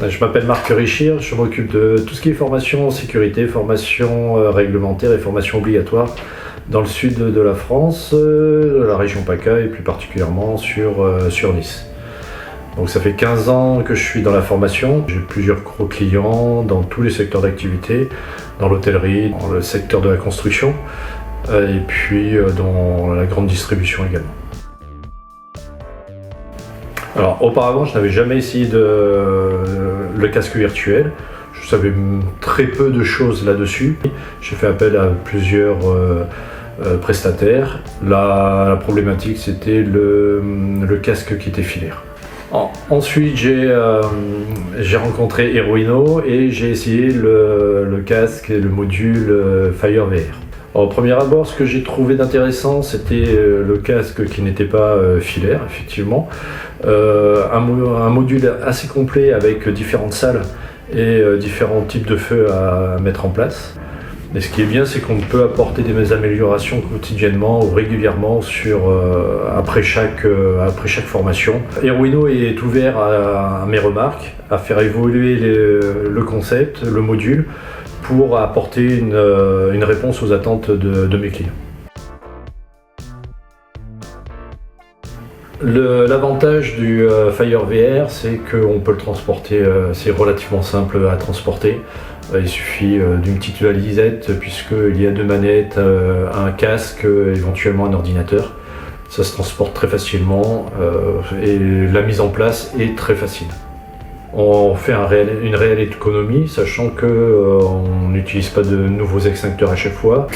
Je m'appelle Marc Richir, je m'occupe de tout ce qui est formation en sécurité, formation réglementaire et formation obligatoire dans le sud de la France, de la région PACA et plus particulièrement sur Nice. Donc ça fait 15 ans que je suis dans la formation. J'ai plusieurs gros clients dans tous les secteurs d'activité, dans l'hôtellerie, dans le secteur de la construction et puis dans la grande distribution également. Alors auparavant, je n'avais jamais essayé le casque virtuel. Je savais très peu de choses là-dessus. J'ai fait appel à plusieurs prestataires. La problématique, c'était le casque qui était filaire. Ensuite, j'ai rencontré Eruino et j'ai essayé le casque et le module Fire VR. Au premier abord, ce que j'ai trouvé d'intéressant, c'était le casque qui n'était pas filaire, effectivement. Un module assez complet avec différentes salles et différents types de feux à mettre en place. Et ce qui est bien, c'est qu'on peut apporter des améliorations quotidiennement ou régulièrement après chaque formation. Eruino est ouvert à mes remarques, à faire évoluer le concept, le module, pour apporter une réponse aux attentes de mes clients. L'avantage du Fire VR, c'est qu'on peut le transporter, c'est relativement simple à transporter. Il suffit d'une petite valisette puisqu'il y a 2 manettes, un casque, éventuellement un ordinateur. Ça se transporte très facilement et la mise en place est très facile. On fait une réelle économie, sachant qu'on n'utilise pas de nouveaux extincteurs à chaque fois.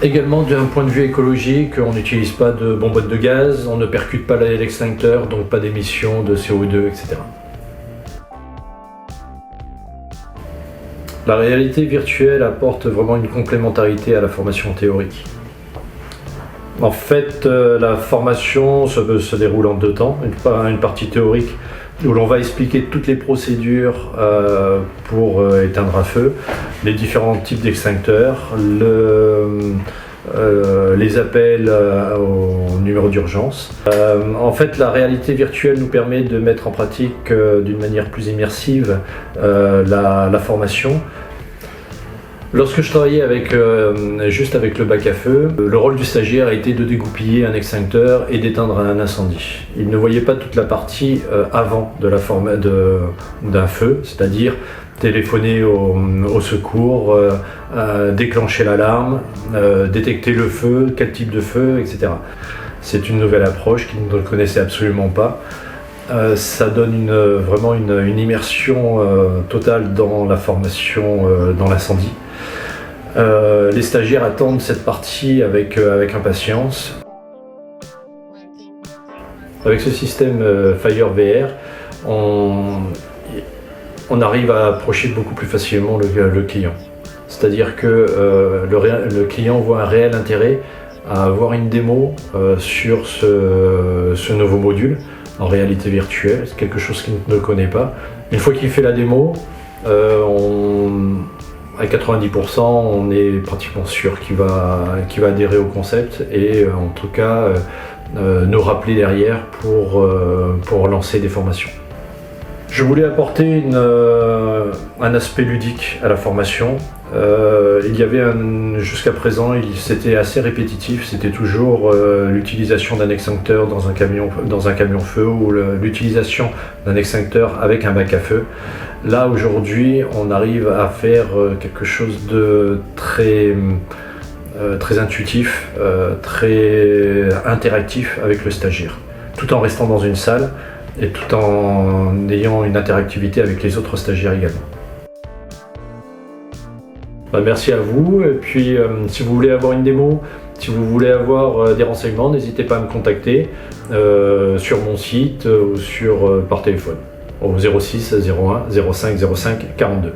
Également, d'un point de vue écologique, on n'utilise pas de bonbonne de gaz, on ne percute pas l'extincteur, donc pas d'émissions de CO2, etc. La réalité virtuelle apporte vraiment une complémentarité à la formation théorique. En fait, la formation se déroule en 2 temps, une partie théorique où l'on va expliquer toutes les procédures pour éteindre un feu, les différents types d'extincteurs, les appels au numéro d'urgence. En fait, la réalité virtuelle nous permet de mettre en pratique d'une manière plus immersive la formation. Lorsque je travaillais juste avec le bac à feu, le rôle du stagiaire a été de dégoupiller un extincteur et d'éteindre un incendie. Il ne voyait pas toute la partie avant d'un feu, c'est-à-dire téléphoner au secours, déclencher l'alarme, détecter le feu, quel type de feu, etc. C'est une nouvelle approche qu'ils ne connaissaient absolument pas. Ça donne vraiment une immersion totale dans la formation, dans l'incendie. Les stagiaires attendent cette partie avec impatience. Avec ce système Fire VR, on arrive à approcher beaucoup plus facilement le client. C'est-à-dire que le client voit un réel intérêt à avoir une démo sur ce nouveau module en réalité virtuelle, c'est quelque chose qu'il ne connaît pas. Une fois qu'il fait la démo, à 90%, on est pratiquement sûr qu'il va adhérer au concept et en tout cas nous rappeler derrière pour lancer des formations. Je voulais apporter un aspect ludique à la formation. Jusqu'à présent, c'était assez répétitif, c'était toujours l'utilisation d'un extincteur dans un camion feu ou l'utilisation d'un extincteur avec un bac à feu. Là, aujourd'hui, on arrive à faire quelque chose de très intuitif, très interactif avec le stagiaire, tout en restant dans une salle et tout en ayant une interactivité avec les autres stagiaires également. Merci à vous, et puis si vous voulez avoir une démo, si vous voulez avoir des renseignements, n'hésitez pas à me contacter sur mon site ou par téléphone au 06 01 05 05 42.